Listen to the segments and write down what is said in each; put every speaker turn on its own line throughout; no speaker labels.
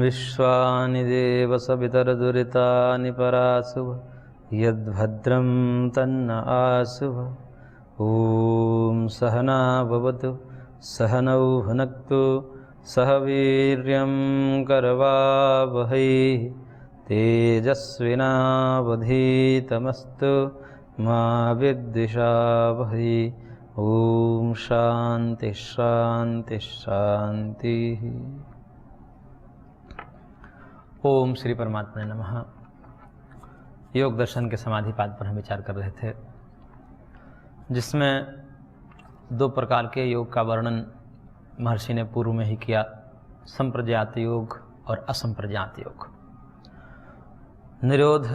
विश्वानि देव सवितरदुरितानि परासुव यद्भद्रं तन्न आसुव। ॐ सहना भवतु सहनौ भुनक्तु सह वीर्यं करवावहै तेजस्विनावधीतमस्तु मा विद्विषावहै। ओम शांति शांति शांति। ओम श्री परमात्मा नमः। योग दर्शन के समाधि पाद पर हम विचार कर रहे थे, जिसमें दो प्रकार के योग का वर्णन महर्षि ने पूर्व में ही किया, संप्रज्ञात योग और असंप्रज्ञात योग। निरोध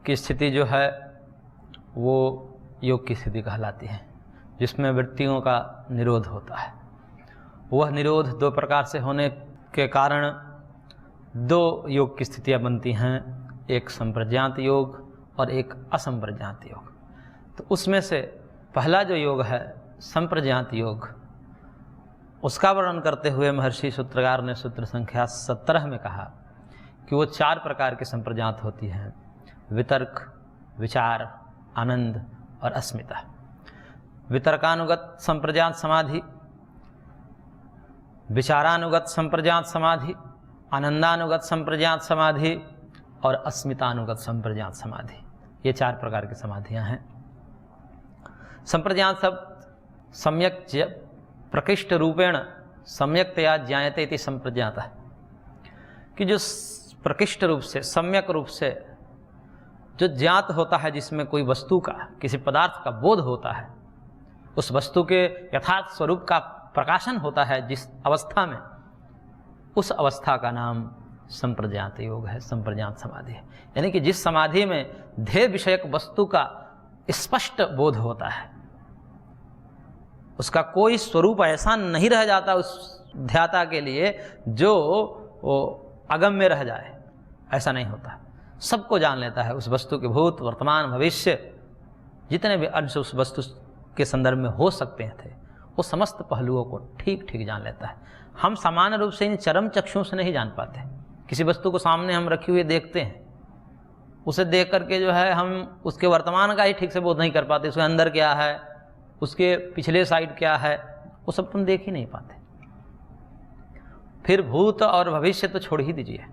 की स्थिति जो है वो योग की स्थिति कहलाती है, जिसमें वृत्तियों का निरोध होता है। वह निरोध दो प्रकार से होने के कारण दो योग की स्थितियां बनती हैं, एक संप्रज्ञात योग और एक असंप्रज्ञात योग। तो उसमें से पहला जो योग है संप्रज्ञात योग, उसका वर्णन करते हुए महर्षि सूत्रकार ने सूत्र संख्या 17 में कहा कि वो चार प्रकार की संप्रज्ञात होती हैं: वितर्क, विचार, आनंद और अस्मिता। वितर्कानुगत संप्रज्ञात समाधि, विचारानुगत संप्रज्ञात समाधि, आनंदानुगत संप्रज्ञात समाधि और अस्मितानुगत संप्रज्ञात समाधि, ये चार प्रकार की समाधियां हैं। संप्रज्ञात शब्द सम्यक प्रकृष्ट रूपेण सम्यक्तया ज्ञायते इति संप्रज्ञात है, कि जो प्रकृष्ट रूप से, सम्यक रूप से जो ज्ञात होता है, जिसमें कोई वस्तु का, किसी पदार्थ का बोध होता है, उस वस्तु के यथार्थ स्वरूप का प्रकाशन होता है जिस अवस्था में, उस अवस्था का नाम संप्रज्ञात योग है, संप्रज्ञात समाधि है। यानी कि जिस समाधि में ध्येय विषयक वस्तु का स्पष्ट बोध होता है, उसका कोई स्वरूप ऐसा नहीं रह जाता उस ध्याता के लिए जो वो अगम्य रह जाए, ऐसा नहीं होता। सबको जान लेता है, उस वस्तु के भूत, वर्तमान, भविष्य, जितने भी अंश उस वस्तु के संदर्भ में हो सकते थे, वो समस्त पहलुओं को ठीक ठीक जान लेता है। हम सामान्य रूप से इन चरम चक्षुओं से नहीं जान पाते। किसी वस्तु को सामने हम रखी हुई देखते हैं, उसे देख करके जो है हम उसके वर्तमान का ही ठीक से बोध नहीं कर पाते। उसके अंदर क्या है, उसके पिछले साइड क्या है, वो सब तुम देख ही नहीं पाते। फिर भूत और भविष्य तो छोड़ ही दीजिए,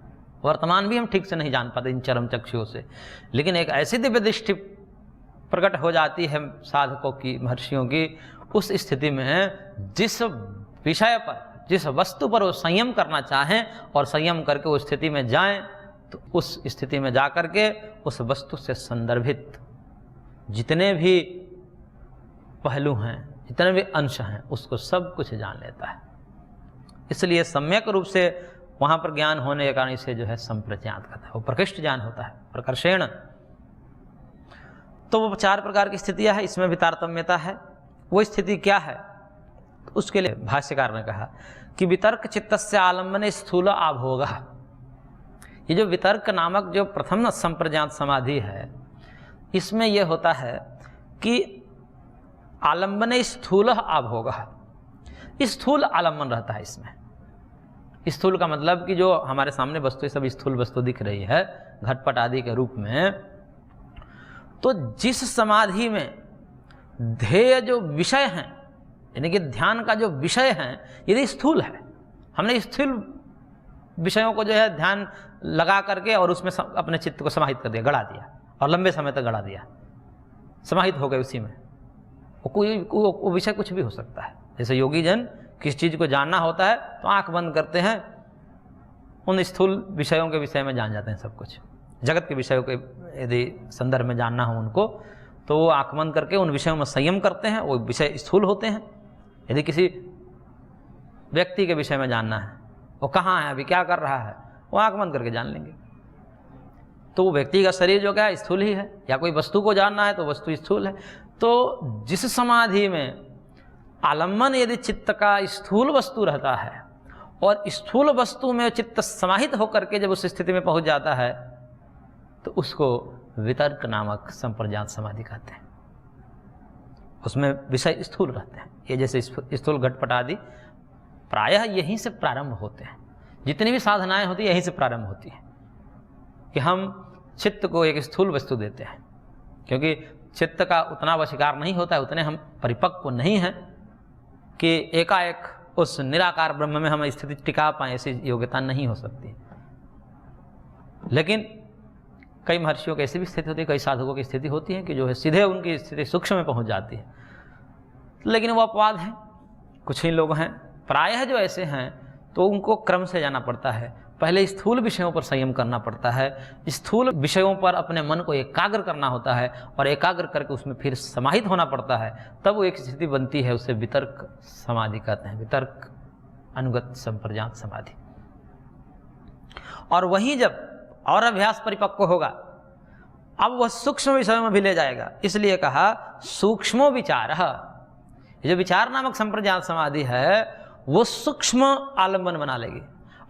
वर्तमान भी हम ठीक से नहीं जान पाते इन चरम चक्षुओं से। लेकिन एक ऐसी दिव्य दृष्टि प्रकट हो जाती है साधकों की, महर्षियों की, उस स्थिति में जिस विषय पर, जिस वस्तु पर वो संयम करना चाहें और संयम करके उस स्थिति में जाएं, तो उस स्थिति में जा करके उस वस्तु से संदर्भित जितने भी पहलू हैं, जितने भी अंश हैं, उसको सब कुछ जान लेता है। इसलिए सम्यक रूप से वहाँ पर ज्ञान होने के कारण इसे जो है संप्रज्ञात कहता है। वो प्रकृष्ट ज्ञान होता है, प्रकर्षेण। तो वो चार प्रकार की स्थितियाँ हैं, इसमें भी तारतम्यता है। वो स्थिति क्या है, तो उसके लिए भाष्यकार ने कहा कि वितर्क चित्तस्य आलम्बने स्थूल आभोगः। ये जो वितर्क नामक जो प्रथम संप्रज्ञात समाधि है, इसमें यह होता है कि आलम्बने स्थूल आभोगः, स्थूल आलम्बन रहता है इसमें। स्थूल का मतलब कि जो हमारे सामने वस्तु, सब स्थूल वस्तु दिख रही है घटपट आदि के रूप में। तो जिस समाधि में ध्येय जो विषय हैं, यानी कि ध्यान का जो विषय है, यदि स्थूल है, हमने स्थूल विषयों को जो है ध्यान लगा करके और उसमें अपने चित्त को समाहित कर दिया, गड़ा दिया और लंबे समय तक गड़ा दिया, समाहित हो गए उसी में। वो विषय कुछ भी हो सकता है। जैसे योगी जन किस चीज़ को जानना होता है तो आंख बंद करते हैं, उन स्थूल विषयों के विषय में जान जाते हैं सब कुछ। जगत के विषयों के यदि संदर्भ में जानना हो उनको, तो वो आंख बंद करके उन विषयों में संयम करते हैं, वो विषय स्थूल होते हैं। यदि किसी व्यक्ति के विषय में जानना है, वो कहाँ है, अभी क्या कर रहा है, वो आंख बंद करके जान लेंगे। तो वो व्यक्ति का शरीर जो क्या है, स्थूल ही है। या कोई वस्तु को जानना है तो वस्तु स्थूल है। तो जिस समाधि में आलम्बन यदि चित्त का स्थूल वस्तु रहता है और स्थूल वस्तु में चित्त समाहित होकर के जब उस स्थिति में पहुंच जाता है, तो उसको वितर्क नामक संप्रज्ञात समाधि कहते हैं। उसमें विषय स्थूल रहते हैं। ये जैसे स्थूल घटपट आदि प्रायः यहीं से प्रारंभ होते हैं। जितनी भी साधनाएं होती है यहीं से प्रारंभ होती है कि हम चित्त को एक स्थूल वस्तु देते हैं, क्योंकि चित्त का उतना वशीकार नहीं होता है, उतने हम परिपक्व नहीं हैं कि एकाएक उस निराकार ब्रह्म में हम स्थिति टिका पाएँ, ऐसी योग्यता नहीं हो सकती। लेकिन कई महर्षियों की ऐसी भी स्थिति होती है, कई साधकों की स्थिति होती है कि जो है सीधे उनकी स्थिति सूक्ष्म में पहुंच जाती है, लेकिन वो अपवाद है, कुछ ही लोग हैं। प्रायः जो ऐसे हैं तो उनको क्रम से जाना पड़ता है, पहले स्थूल विषयों पर संयम करना पड़ता है, स्थूल विषयों पर अपने मन को एकाग्र करना होता है और एकाग्र करके उसमें फिर समाहित होना पड़ता है, तब वो एक स्थिति बनती है, उसे वितर्क समाधि कहते हैं, वितर्क अनुगत संप्रजात समाधि। और वहीं जब और अभ्यास परिपक्व होगा, अब वह सूक्ष्म विषयों में भी ले जाएगा, इसलिए कहा सूक्ष्मो विचार। ये जो विचार नामक संप्रजात समाधि है वो सूक्ष्म आलम्बन बना लेगी।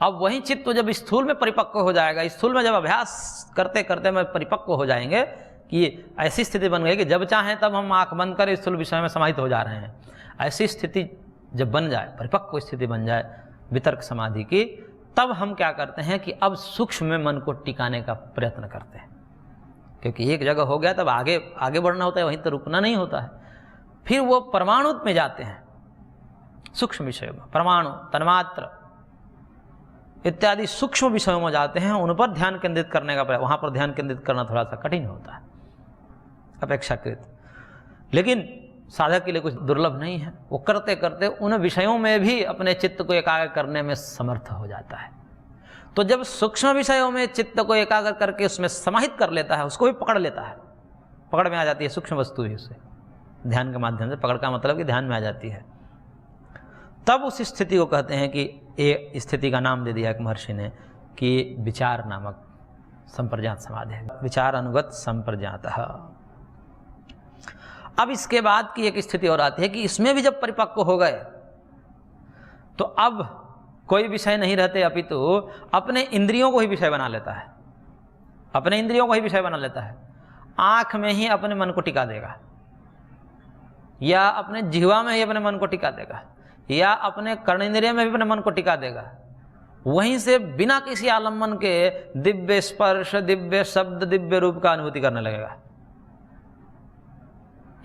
अब वही चित्त जब स्थूल में परिपक्व हो जाएगा, स्थूल में जब अभ्यास करते करते में परिपक्व हो जाएंगे कि ऐसी स्थिति बन गई कि जब चाहें तब हम आंख बंद कर स्थूल विषय में समाहित हो जा रहे हैं, ऐसी स्थिति जब बन जाए, परिपक्व स्थिति बन जाए वितर्क समाधि की, तब हम क्या करते हैं कि अब सूक्ष्म में मन को टिकाने का प्रयत्न करते हैं, क्योंकि एक जगह हो गया तब आगे आगे बढ़ना होता है, वहीं तो रुकना नहीं होता है। फिर वो परमाणु में जाते हैं, सूक्ष्म विषयों में, परमाणु, तन्मात्र इत्यादि सूक्ष्म विषयों में जाते हैं, उन पर ध्यान केंद्रित करने का प्रयास। वहाँ पर ध्यान केंद्रित करना थोड़ा सा कठिन होता है अपेक्षाकृत, लेकिन साधक के लिए कुछ दुर्लभ नहीं है। वो करते करते उन विषयों में भी अपने चित्त को एकाग्र करने में समर्थ हो जाता है। तो जब सूक्ष्म विषयों में चित्त को एकाग्र करके उसमें समाहित कर लेता है, उसको भी पकड़ लेता है, पकड़ में आ जाती है सूक्ष्म वस्तु ही, उसे ध्यान के माध्यम से पकड़ का मतलब कि ध्यान में आ जाती है, तब उस स्थिति को कहते हैं कि ये स्थिति का नाम दे दिया एक महर्षि ने कि विचार नामक संप्रजात समाधि है, विचार अनुगत संप्रजात। अब इसके बाद की एक स्थिति और आती है कि इसमें भी जब परिपक्व हो गए तो अब कोई विषय नहीं रहते, अपितु अपने इंद्रियों को ही विषय बना लेता है, अपने इंद्रियों को ही विषय बना लेता है। आँख में ही अपने मन को टिका देगा, या अपने जिह्वा में ही अपने मन को टिका देगा, या अपने कर्णेंद्रिय में भी अपने मन को टिका देगा। वहीं से बिना किसी आलम्बन के दिव्य स्पर्श, दिव्य शब्द, दिव्य रूप का अनुभूति करने लगेगा।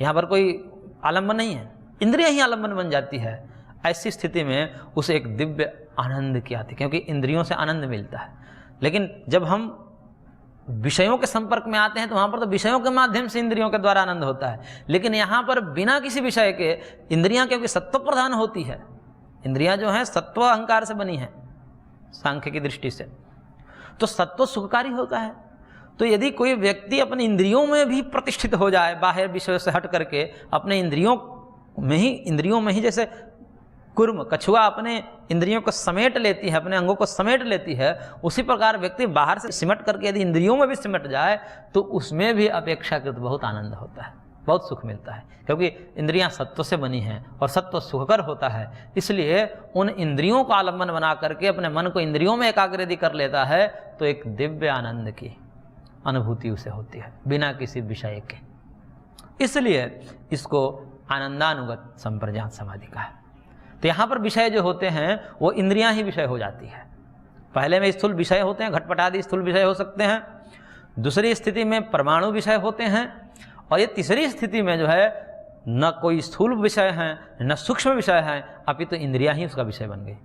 यहाँ पर कोई आलम्बन नहीं है, इंद्रिय ही आलम्बन बन जाती है। ऐसी स्थिति में उसे एक दिव्य आनंद की आती है, क्योंकि इंद्रियों से आनंद मिलता है। लेकिन जब हम विषयों के संपर्क में आते हैं तो वहाँ पर तो विषयों के माध्यम से इंद्रियों के द्वारा आनंद होता है, लेकिन यहाँ पर बिना किसी विषय के इंद्रियाँ, क्योंकि सत्व प्रधान होती है, इंद्रियाँ जो हैं सत्व अहंकार से बनी हैं सांख्य की दृष्टि से, तो सत्व सुखकारी होता है। तो यदि कोई व्यक्ति अपनी इंद्रियों में भी प्रतिष्ठित हो जाए, बाहर विषयों से हट करके अपने इंद्रियों में ही जैसे कुर्म, कछुआ अपने इंद्रियों को समेट लेती है, अपने अंगों को समेट लेती है, उसी प्रकार व्यक्ति बाहर से सिमट करके यदि इंद्रियों में भी सिमट जाए तो उसमें भी अपेक्षाकृत बहुत आनंद होता है, बहुत सुख मिलता है, क्योंकि इंद्रियां सत्व से बनी हैं और सत्व सुखकर होता है। इसलिए उन इंद्रियों को आलम्बन बना करके अपने मन को इंद्रियों में एकाग्र यदि कर लेता है तो एक दिव्य आनंद की अनुभूति उसे होती है बिना किसी विषय के। इसलिए इसको आनंदानुगत संप्रजात समाधि कहा है। तो यहाँ पर विषय जो होते हैं वो इंद्रियां ही विषय हो जाती है। पहले में स्थूल विषय होते हैं, घटपट आदि स्थूल विषय हो सकते हैं, दूसरी स्थिति में परमाणु विषय होते हैं, और ये तीसरी स्थिति में जो है न कोई स्थूल विषय है न सूक्ष्म विषय है, अपितु तो इंद्रियां ही उसका विषय बन गई।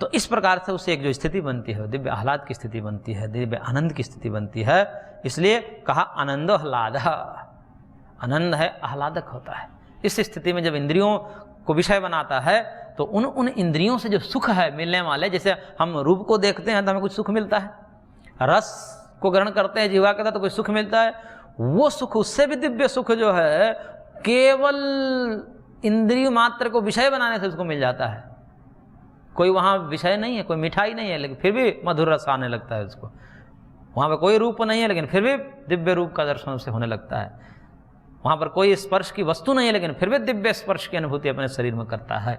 तो इस प्रकार से उसे एक जो स्थिति बनती है, दिव्य आह्लाद की स्थिति बनती है, दिव्य आनंद की स्थिति बनती है। इसलिए कहा आनंदो आह्लाद, आनंद है, आह्लादक होता है। इस स्थिति में जब इंद्रियों को विषय बनाता है तो उन इंद्रियों से जो सुख है मिलने वाले, जैसे हम रूप को देखते हैं तो हमें कुछ सुख मिलता है, रस को ग्रहण करते हैं जीवा के साथ तो कुछ सुख मिलता है, वो सुख, उससे भी दिव्य सुख जो है केवल इंद्रिय मात्र को विषय बनाने से उसको मिल जाता है। कोई वहाँ विषय नहीं है, कोई मिठाई नहीं है, लेकिन फिर भी मधुर रस आने लगता है उसको। वहाँ पर कोई रूप नहीं है लेकिन फिर भी दिव्य रूप का दर्शन उससे होने लगता है। वहाँ पर कोई स्पर्श की वस्तु नहीं है लेकिन फिर भी दिव्य स्पर्श की अनुभूति अपने शरीर में करता है।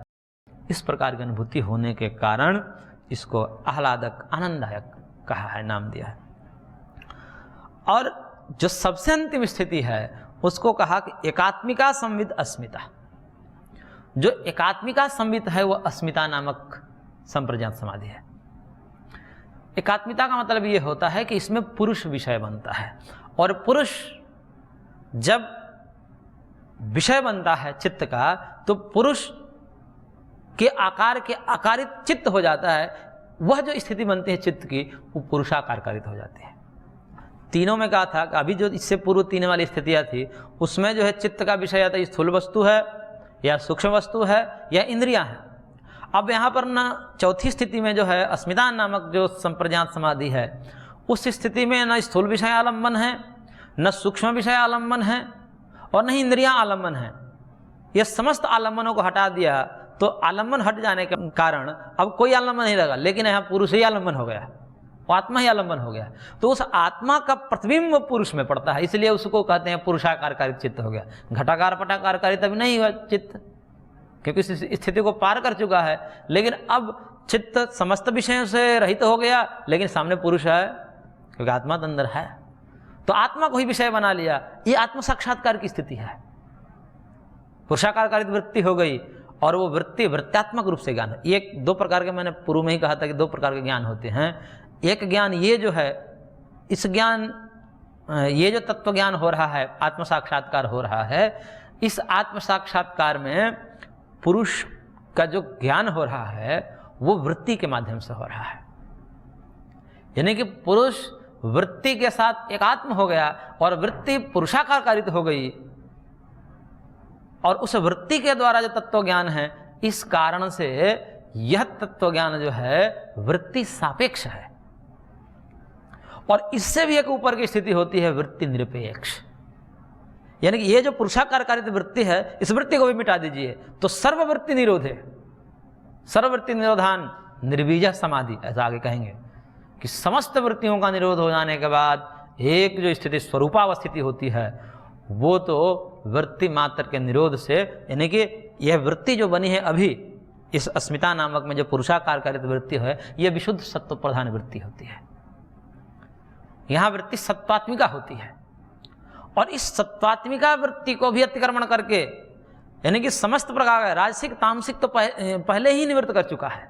इस प्रकार की अनुभूति होने के कारण इसको आह्लादक, आनंददायक कहा है, नाम दिया है। और जो सबसे अंतिम स्थिति है उसको कहा कि एकात्मिका संविद अस्मिता। जो एकात्मिका संविद है वो अस्मिता नामक संप्रज्ञात समाधि है। एकात्मिता का मतलब ये होता है कि इसमें पुरुष विषय बनता है, और पुरुष जब विषय बनता है चित्त का, तो पुरुष के आकार के आकारित चित्त हो जाता है। वह जो स्थिति बनती है चित्त की, वो पुरुषाकारकारित हो जाती है। तीनों में कहा था कि अभी जो इससे पूर्व तीन वाली स्थितियां थी, उसमें जो है चित्त का विषय या तो स्थूल वस्तु है, या सूक्ष्म वस्तु है, या इंद्रियां हैं। अब यहाँ पर ना चौथी स्थिति में जो है अस्मिता नामक जो संप्रज्ञात समाधि है, उस स्थिति में न स्थूल विषय आलम्बन है, न सूक्ष्म विषय आलम्बन है, और न ही इंद्रियां आलम्बन है। यह समस्त आलम्बनों को हटा दिया, तो आलम्बन हट जाने के कारण अब कोई आलम्बन नहीं लगा, लेकिन यहाँ पुरुष ही आलम्बन हो गया, वो आत्मा ही आलम्बन हो गया। तो उस आत्मा का प्रतिबिंब पुरुष में पड़ता है, इसलिए उसको कहते हैं पुरुषाकारकारित चित्त हो गया। घटाकार पटाकारकारित अभी नहीं हुआ चित्त, क्योंकि इस स्थिति को पार कर चुका है। लेकिन अब चित्त समस्त विषयों से रहित हो गया, लेकिन सामने पुरुष है, क्योंकि आत्मा तो अंदर है। तो आत्मा को ही विषय बना लिया, ये आत्म साक्षात्कार की स्थिति है। पुरुषाकारकारित वृत्ति हो गई, और वो वृत्ति वृत्त्यात्मक रूप से ज्ञान है। ये दो प्रकार के, मैंने पूर्व में ही कहा था कि दो प्रकार के ज्ञान होते हैं। एक ज्ञान ये जो है, इस ज्ञान, ये जो तत्व ज्ञान हो रहा है, आत्म साक्षात्कार हो रहा है, इस आत्म साक्षात्कार में पुरुष का जो ज्ञान हो रहा है वो वृत्ति के माध्यम से हो रहा है। यानी कि पुरुष वृत्ति के साथ एकात्म हो गया, और वृत्ति पुरुषाकारकारित हो गई, और उस वृत्ति के द्वारा जो तत्व ज्ञान है, इस कारण से यह तत्व ज्ञान जो है वृत्ति सापेक्ष है। और इससे भी एक ऊपर की स्थिति होती है वृत्ति निरपेक्ष। यानी कि ये जो पुरुषाकारकारित वृत्ति है, इस वृत्ति को भी मिटा दीजिए तो सर्ववृत्ति निरोधे, सर्ववृत्ति निरोधान निर्बीज समाधि, ऐसा आगे कहेंगे कि समस्त वृत्तियों का निरोध हो जाने के बाद एक जो स्थिति स्वरूपावस्थिति होती है, वो तो वृत्ति मात्र के निरोध से, यानी कि यह वृत्ति जो बनी है अभी इस अस्मिता नामक में, जो पुरुषाकारकारित वृत्ति है, यह विशुद्ध सत्व प्रधान वृत्ति होती है। यहाँ वृत्ति सत्वात्मिका होती है, और इस सत्वात्मिका वृत्ति को भी अतिक्रमण करके, यानी कि समस्त प्रकार का राजसिक तामसिक तो पहले ही निवृत्त कर चुका है,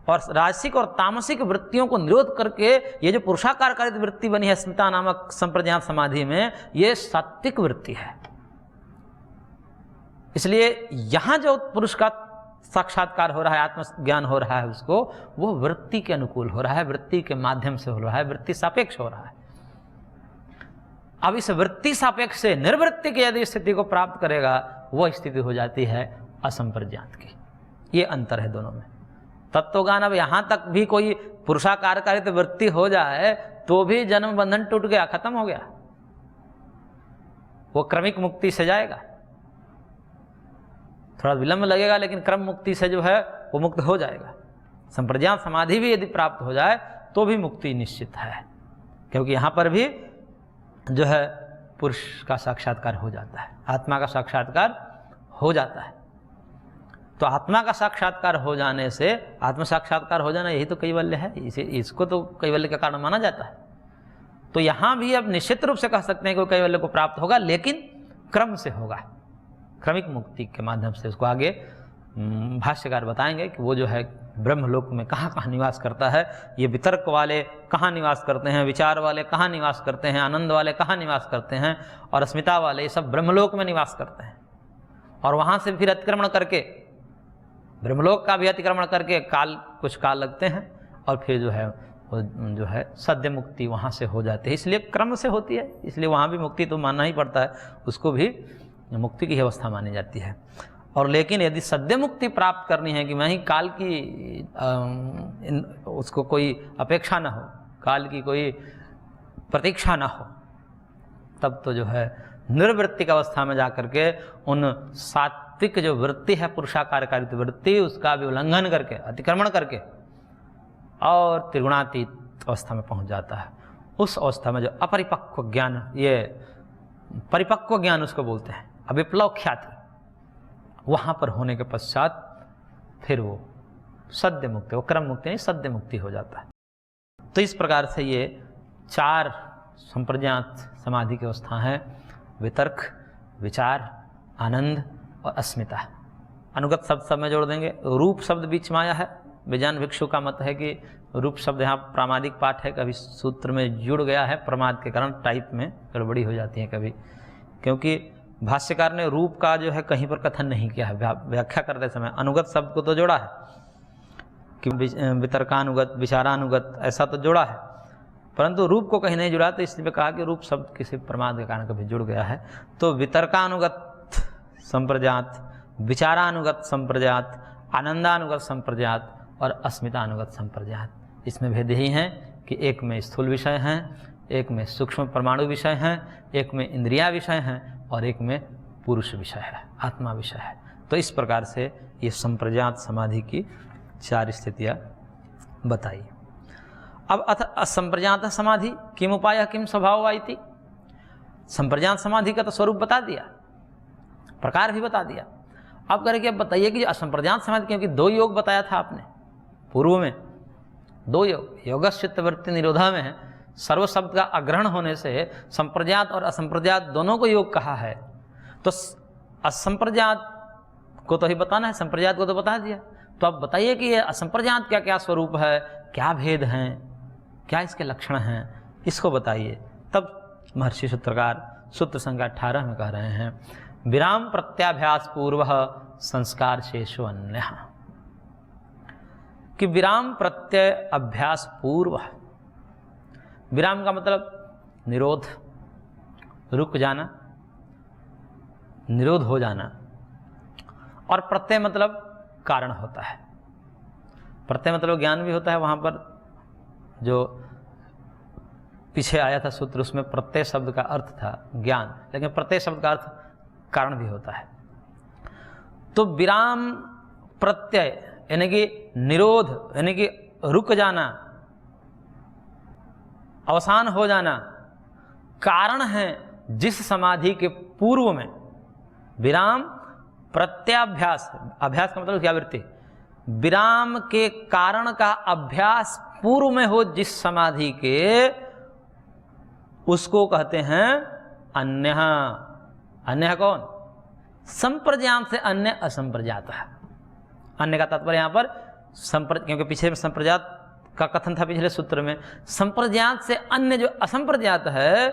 और राजसिक और तामसिक वृत्तियों को निरोध करके ये जो पुरुषाकारकारित वृत्ति बनी है स्मिता नामक संप्रज्ञात समाधि में, ये सात्विक वृत्ति है। इसलिए यहाँ जो पुरुष का साक्षात्कार हो रहा है, आत्मज्ञान हो रहा है, उसको वो वृत्ति के अनुकूल हो रहा है, वृत्ति के माध्यम से हो रहा है, वृत्ति सापेक्ष हो रहा है। अब इस वृत्ति सापेक्ष से निर्वृत्ति की यदि स्थिति को प्राप्त करेगा, वह स्थिति हो जाती है असंप्रज्ञात की। ये अंतर है दोनों में। तत्वज्ञान, अब यहाँ तक भी कोई पुरुषाकारकारित वृत्ति हो जाए तो भी जन्म बंधन टूट गया, खत्म हो गया, वो क्रमिक मुक्ति से जाएगा। थोड़ा विलंब लगेगा, लेकिन क्रम मुक्ति से जो है वो मुक्त हो जाएगा। संप्रज्ञात समाधि भी यदि प्राप्त हो जाए तो भी मुक्ति निश्चित है, क्योंकि यहाँ पर भी जो है पुरुष का साक्षात्कार हो जाता है, आत्मा का साक्षात्कार हो जाता है। तो आत्मा का साक्षात्कार हो जाने से, आत्म साक्षात्कार हो जाना यही तो कैवल्य है, इसको तो कैवल्य का कारण माना जाता है। तो यहाँ भी अब निश्चित रूप से कह सकते हैं कि कैवल्य को प्राप्त होगा, लेकिन क्रम से होगा, क्रमिक मुक्ति के माध्यम से। उसको आगे भाष्यकार बताएंगे कि वो जो है ब्रह्मलोक में कहाँ कहाँ निवास करता है, ये वितर्क वाले कहाँ निवास करते हैं, विचार वाले कहाँ निवास करते हैं, आनंद वाले कहाँ निवास करते हैं, और अस्मिता वाले, ये सब ब्रह्मलोक में निवास करते हैं। और वहाँ से फिर अतिक्रमण करके, ब्रह्मलोक का भी अतिक्रमण करके कुछ काल लगते हैं, और फिर जो है वो जो है सद्य मुक्ति वहाँ से हो जाती है। इसलिए क्रम से होती है, इसलिए वहाँ भी मुक्ति तो मानना ही पड़ता है, उसको भी मुक्ति की अवस्था मानी जाती है। और लेकिन यदि सद्य मुक्ति प्राप्त करनी है कि मैं ही काल की उसको कोई अपेक्षा ना हो, काल की कोई प्रतीक्षा ना हो, तब तो जो है निर्वृत्तिक अवस्था में जाकर के उन सात्विक जो वृत्ति है, पुरुषाकारकारित वृत्ति, उसका भी उल्लंघन करके, अतिक्रमण करके, और त्रिगुणातीत अवस्था में पहुंच जाता है। उस अवस्था में जो अपरिपक्व ज्ञान, ये परिपक्व ज्ञान उसको बोलते हैं, अविप्लव ख्याति, वहाँ पर होने के पश्चात फिर वो सद्य मुक्ति, वो क्रम मुक्ति नहीं, सद्य मुक्ति हो जाता है। तो इस प्रकार से ये 4 संप्रज्ञात समाधि की अवस्था हैं: वितर्क, विचार, आनंद और अस्मिता। अनुगत शब्द सब में जोड़ देंगे। रूप शब्द बीच में आया है, विज्ञान भिक्षु का मत है कि रूप शब्द यहाँ प्रामाणिक पाठ है, कभी सूत्र में जुड़ गया है प्रमाद के कारण, टाइप में गड़बड़ी हो जाती है कभी, क्योंकि भाष्यकार ने रूप का जो है कहीं पर कथन नहीं किया है। व्याख्या करते समय अनुगत शब्द को तो जोड़ा है कि वितर्कानुगत, विचारानुगत ऐसा तो जोड़ा है, परंतु रूप को कहीं नहीं जुड़ा, तो इसलिए कहा कि रूप शब्द किसी प्रमाद के कारण कभी जुड़ गया है। तो वितर्कानुगत संप्रजात, विचारानुगत संप्रजात, आनंदानुगत संप्रजात और अस्मितानुगत संप्रजात, इसमें भेद यही है कि एक में स्थूल विषय हैं, एक में सूक्ष्म परमाणु विषय हैं, एक में इंद्रिया विषय हैं और एक में पुरुष विषय है, आत्मा विषय है। तो इस प्रकार से ये संप्रजात समाधि की 4 स्थितियाँ बताई। अब अथ असंप्रजात समाधि किम उपाय किम स्वभाव इति, संप्रजात समाधि का तो स्वरूप बता दिया, प्रकार भी बता दिया। अब करके अब बताइए कि असंप्रजात समाधि, क्योंकि 2 योग बताया था आपने पूर्व में, 2 योग, योगश्चित्तवृत्ति निरोधा में सर्व शब्द का अग्रहण होने से संप्रजात और असंप्रजात दोनों को योग कहा है। तो असंप्रजात को तो ही बताना है, संप्रजात को तो बता दिया। तो अब बताइए कि ये असंप्रजात क्या क्या स्वरूप है, क्या भेद हैं, क्या इसके लक्षण हैं, इसको बताइए। तब महर्षि सूत्रकार सूत्र संख्या 18 में कह रहे हैं, विराम प्रत्याभ्यास पूर्व संस्कार शेषो अन्य, कि विराम प्रत्यय अभ्यास पूर्व, विराम का मतलब निरोध, रुक जाना, निरोध हो जाना, और प्रत्यय मतलब कारण होता है। प्रत्यय मतलब ज्ञान भी होता है, वहाँ पर जो पीछे आया था सूत्र उसमें प्रत्यय शब्द का अर्थ था ज्ञान, लेकिन प्रत्यय शब्द का अर्थ कारण भी होता है। तो विराम प्रत्यय यानी कि निरोध, यानी कि रुक जाना, अवसान हो जाना, कारण है जिस समाधि के पूर्व में विराम प्रत्याभ्यास, अभ्यास का मतलब क्या वृत्ति, विराम के कारण का अभ्यास पूर्व में हो जिस समाधि के, उसको कहते हैं अन्य। अन्य कौन? संप्रजात से अन्य असंप्रजात है। अन्य का तात्पर्य यहाँ पर क्योंकि पीछे में संप्रजात का कथन था पिछले सूत्र में, संप्रजात से अन्य जो असंप्रजात है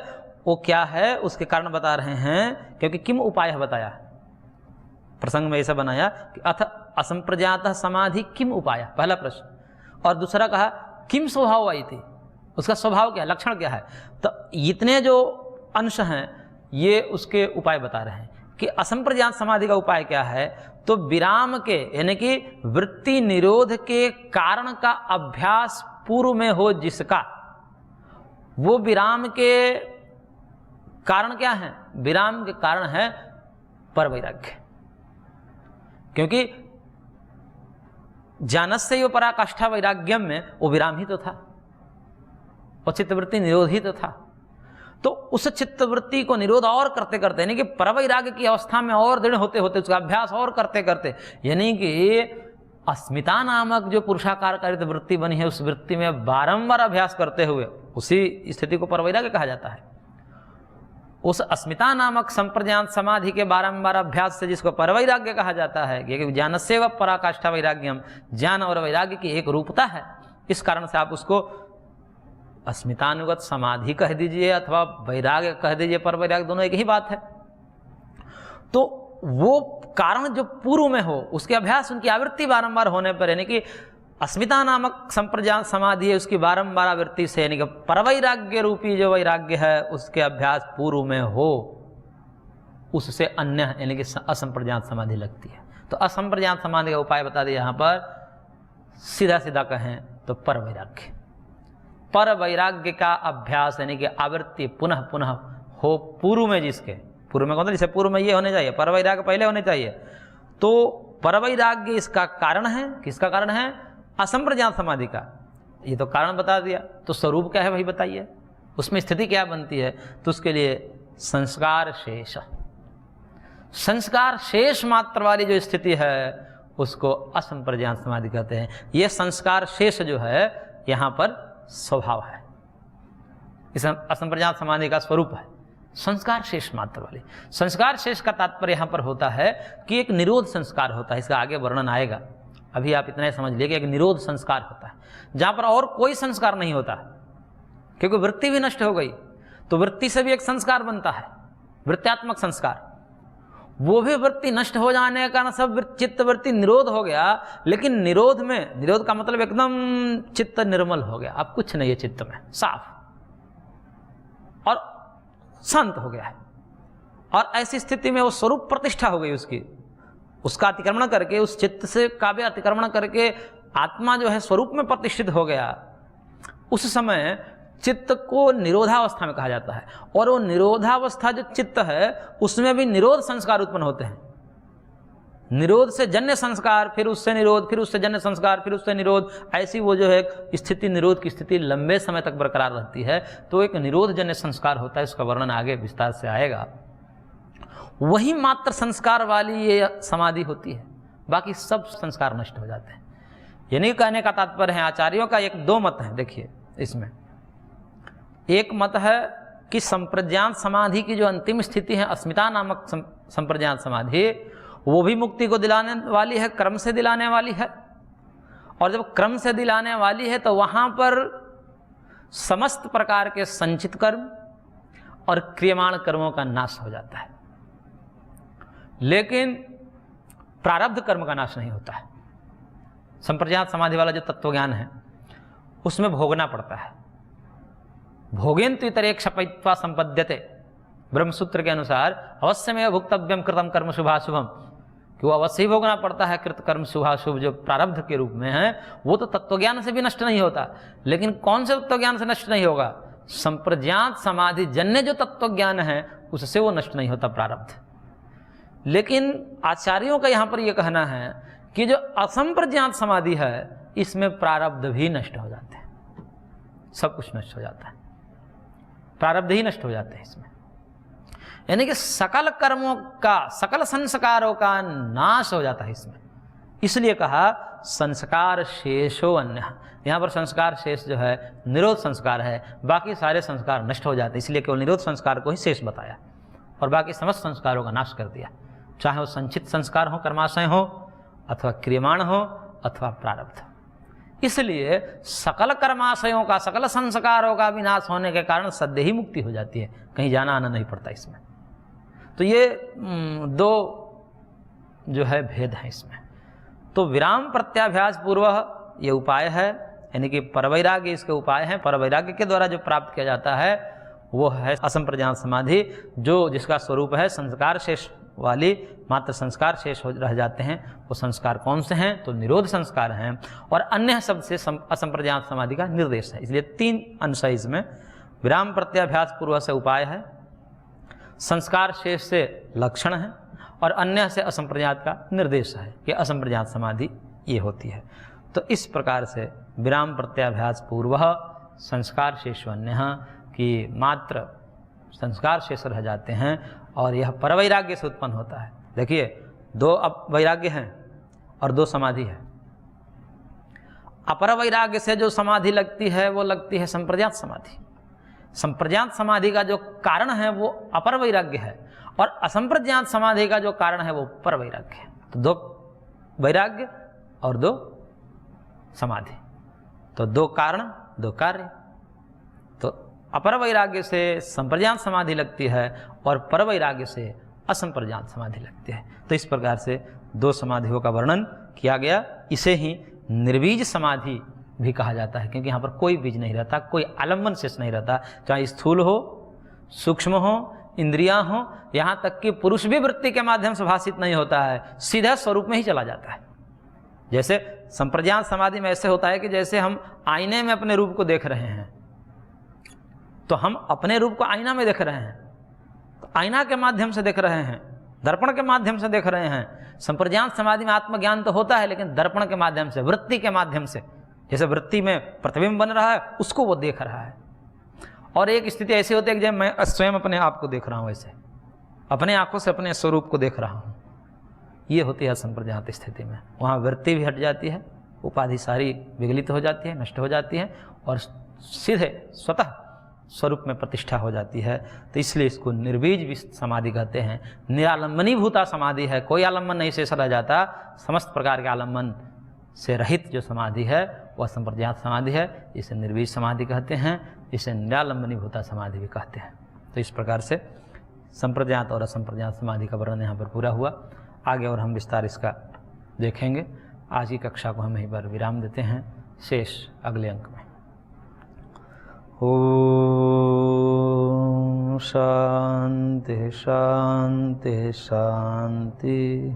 वो क्या है, उसके कारण बता रहे हैं। क्योंकि किम उपाय बताया, प्रसंग में ऐसा बनाया कि अथ असंप्रजात समाधि किम उपाय, पहला प्रश्न, और दूसरा कहा किम स्वभाव आई थी, उसका स्वभाव क्या, लक्षण क्या है। तो इतने जो अंश हैं ये उसके उपाय बता रहे हैं कि असंप्रजात समाधि का उपाय क्या है। तो विराम के यानी कि वृत्ति निरोध के कारण का अभ्यास पूर्व में हो जिसका, वो विराम के कारण क्या है, विराम के कारण है परवैराग्य। क्योंकि जानस्य पराकाष्ठा वैराग्यम में वो विराम ही तो था, और चित्तवृत्ति निरोध ही तो था। तो उस चित्तवृत्ति को निरोध और करते करते, यानी कि परवैराग्य की अवस्था में और दृढ़ होते होते, उसका अभ्यास और करते करते, यानी कि अस्मिता नामक जो पुरुषाकार कारित वृत्ति बनी है, उस वृत्ति में बारंबार अभ्यास करते हुए उसी स्थिति को परवैराग्य कहा जाता है। उस अस्मिता नामक संप्रजात समाधि के बारंबार अभ्यास से जिसको परवैराग्य कहा जाता है, क्योंकि ज्ञानस्य व पराकाष्ठा वैराग्यम, ज्ञान और वैराग्य की एक रूपता है। इस कारण से आप उसको अस्मितानुगत समाधि कह दीजिए अथवा वैराग्य कह दीजिए, पर वैराग्य दोनों एक ही बात है। तो वो कारण जो पूर्व में हो, उसके अभ्यास, उनकी आवृत्ति बारंबार होने पर, यानी कि अस्मिता नामक संप्रजात समाधि है, उसकी बारंबार आवृत्ति से, यानी कि परवैराग्य रूपी जो वैराग्य है उसके अभ्यास पूर्व में हो, उससे अन्य यानी कि असंप्रजात समाधि लगती है। तो असंप्रजात समाधि का उपाय बता दिया यहाँ पर, सीधा सीधा कहें तो परवैराग्य। पर वैराग्य का अभ्यास यानी कि आवृत्ति पुनः पुनः हो पूर्व में, जिसके पूर्व में, जैसे पूर्व में ये होने चाहिए, पर वैराग्य पहले होने चाहिए। तो पर वैराग्य इसका कारण है, किसका कारण है, असंप्रजात समाधि का। ये तो कारण बता दिया, तो स्वरूप क्या है वही बताइए, उसमें स्थिति क्या बनती है। तो उसके लिए संस्कार शेष, संस्कार शेष मात्र वाली जो स्थिति है उसको असंप्रजात समाधि कहते हैं। ये संस्कार शेष जो है यहाँ पर स्वभाव है, इस असंप्रजात समाधि का स्वरूप है संस्कार शेष मात्र वाली। संस्कार शेष का तात्पर्य यहाँ पर होता है कि एक निरोध संस्कार होता है, इसका आगे वर्णन आएगा। अभी आप इतना ही समझ लीजिए कि एक निरोध संस्कार होता है, जहाँ पर और कोई संस्कार नहीं होता, क्योंकि वृत्ति भी नष्ट हो गई, तो वृत्ति से भी एक संस्कार बनता है, वृत्त्यात्मक संस्कार। वो भी वृत्ति नष्ट हो जाने के कारण सब चित्त वृत्ति निरोध हो गया, लेकिन निरोध में, निरोध का मतलब एकदम चित्त निर्मल हो गया, अब कुछ नहीं है चित्त में, साफ और शांत हो गया है। और ऐसी स्थिति में वो स्वरूप प्रतिष्ठा हो गई उसकी, उसका अतिक्रमण करके, उस चित्त से काव्य अतिक्रमण करके आत्मा जो है स्वरूप में प्रतिष्ठित हो गया। उस समय चित्त को निरोधावस्था में कहा जाता है, और वो निरोधावस्था जो चित्त है उसमें भी निरोध संस्कार उत्पन्न होते हैं। निरोध से जन्य संस्कार, फिर उससे निरोध, फिर उससे जन्य संस्कार, फिर उससे निरोध, ऐसी वो जो है स्थिति, निरोध की स्थिति लंबे समय तक बरकरार रहती है। तो एक निरोध जन्य संस्कार होता है, इसका वर्णन आगे विस्तार से आएगा। वही मात्र संस्कार वाली ये समाधि होती है, बाकी सब संस्कार नष्ट हो जाते हैं। यानी कहने का तात्पर्य है, आचार्यों का एक दो मत है। देखिए इसमें एक मत है कि संप्रज्ञात समाधि की जो अंतिम स्थिति है, अस्मिता नामक संप्रज्ञात समाधि, वो भी मुक्ति को दिलाने वाली है, क्रम से दिलाने वाली है। और जब क्रम से दिलाने वाली है तो वहाँ पर समस्त प्रकार के संचित कर्म और क्रियमाण कर्मों का नाश हो जाता है, लेकिन प्रारब्ध कर्म का नाश नहीं होता है। संप्रज्ञात समाधि वाला जो तत्वज्ञान है उसमें भोगना पड़ता है। भोगेन्तु इतरेक क्षपयित्वा संपद्यते, ब्रह्मसूत्र के अनुसार अवश्य में भुक्तव्यम कृतम कर्म शुभाशुभम, कि वो अवश्य ही भोगना पड़ता है। कृत कर्म शुभाशुभ जो प्रारब्ध के रूप में है वो तो तत्वज्ञान से भी नष्ट नहीं होता, लेकिन कौन से तत्वज्ञान से नष्ट नहीं होगा? संप्रज्ञात समाधि जन्य जो तत्वज्ञान है उससे वो नष्ट नहीं होता प्रारब्ध। लेकिन आचार्यों का यहाँ पर यह कहना है कि जो असंप्रज्ञात समाधि है इसमें प्रारब्ध भी नष्ट हो जाते हैं, सब कुछ नष्ट हो जाता है, प्रारब्ध ही नष्ट हो जाते हैं इसमें। यानी कि सकल कर्मों का, सकल संस्कारों का नाश हो जाता है इसमें। इसलिए कहा संस्कार शेषो अन्य, यहाँ पर संस्कार शेष जो है निरोध संस्कार है, बाकी सारे संस्कार नष्ट हो जाते हैं, इसलिए केवल निरोध संस्कार को ही शेष बताया और बाकी समस्त संस्कारों का नाश कर दिया, चाहे वो संचित संस्कार हो, कर्माशय हो, अथवा क्रियमाण हो, अथवा प्रारब्ध। इसलिए सकल कर्माशयों का, सकल संस्कारों का विनाश होने के कारण सद्य ही मुक्ति हो जाती है, कहीं जाना आना नहीं पड़ता इसमें। तो ये दो जो है भेद है इसमें। तो विराम प्रत्याभ्यास पूर्व ये उपाय है, यानी कि परवैराग्य इसके उपाय हैं। परवैराग्य के द्वारा जो प्राप्त किया जाता है वो है असंप्रज्ञात समाधि, जो जिसका स्वरूप है संस्कार शेष वाली, मात्र संस्कार शेष हो रह जाते हैं। वो संस्कार कौन से हैं? तो निरोध संस्कार हैं, और अन्य शब्द से असंप्रज्ञात समाधि का निर्देश है। इसलिए तीन अंश है इसमें। विराम प्रत्याभ्यास पूर्व से उपाय है, संस्कार शेष से लक्षण है, और अन्य से असंप्रज्ञात का निर्देश है कि असंप्रज्ञात समाधि ये होती है। तो इस प्रकार से विराम प्रत्याभ्यास पूर्व संस्कार शेष अन्य कि मात्र संस्कार शेष रह जाते हैं, और यह परवैराग्य से उत्पन्न होता है। देखिए दो अब वैराग्य हैं और दो समाधि है। अपर वैराग्य से जो समाधि लगती है वो लगती है संप्रज्ञात समाधि। संप्रज्ञात समाधि का जो कारण है वो अपर वैराग्य है, और असंप्रज्ञात समाधि का जो कारण है वो पर वैराग्य है। तो दो वैराग्य और दो समाधि, तो दो कारण दो कार्य। तो अपर वैराग्य से संप्रज्ञात समाधि लगती है और पर वैराग्य से असंप्रज्ञात समाधि लगती है। तो इस प्रकार से दो समाधियों का वर्णन किया गया। इसे ही निर्बीज समाधि भी कहा जाता है, क्योंकि यहाँ पर कोई बीज नहीं रहता, कोई आलम्बन शेष नहीं रहता, चाहे स्थूल हो, सूक्ष्म हो, इंद्रियां हो, यहाँ तक कि पुरुष भी वृत्ति के माध्यम से भाषित नहीं होता है, सीधा स्वरूप में ही चला जाता है। जैसे संप्रज्ञात समाधि में ऐसे होता है कि जैसे हम आईने में अपने रूप को देख रहे हैं, तो हम अपने रूप को आईना में देख रहे हैं, तो आईना के माध्यम से देख रहे हैं, दर्पण के माध्यम से देख रहे हैं। संप्रज्ञात समाधि में आत्मज्ञान तो होता है, लेकिन दर्पण के माध्यम से, वृत्ति के माध्यम से, जैसे वृत्ति में प्रतिबिंब बन रहा है उसको वो देख रहा है। और एक स्थिति ऐसी होती है कि जब मैं स्वयं अपने आप को देख रहा हूँ, ऐसे अपने आंखों से अपने स्वरूप को देख रहा हूँ, ये होती है संप्रज्ञात स्थिति में। वहाँ वृत्ति भी हट जाती है, उपाधि सारी विगलित हो जाती है, नष्ट हो जाती है, और सीधे स्वतः स्वरूप में प्रतिष्ठा हो जाती है। तो इसलिए इसको निर्बीज समाधि कहते हैं। निरालंबनीभूता समाधि है, कोई आलम्बन नहीं शेष रह जाता, समस्त प्रकार के आलम्बन से रहित जो समाधि है वह संप्रज्ञात समाधि है। इसे निर्बीज समाधि कहते हैं, इसे निरालंबनीभूता समाधि भी कहते हैं। तो इस प्रकार से संप्रज्ञात और असंप्रज्ञात समाधि का वर्णन यहाँ पर पूरा हुआ। आगे और हम विस्तार इसका देखेंगे। आज की कक्षा को हम यहीं पर विराम देते हैं, शेष अगले अंक में। ओम शांति शांति शांति।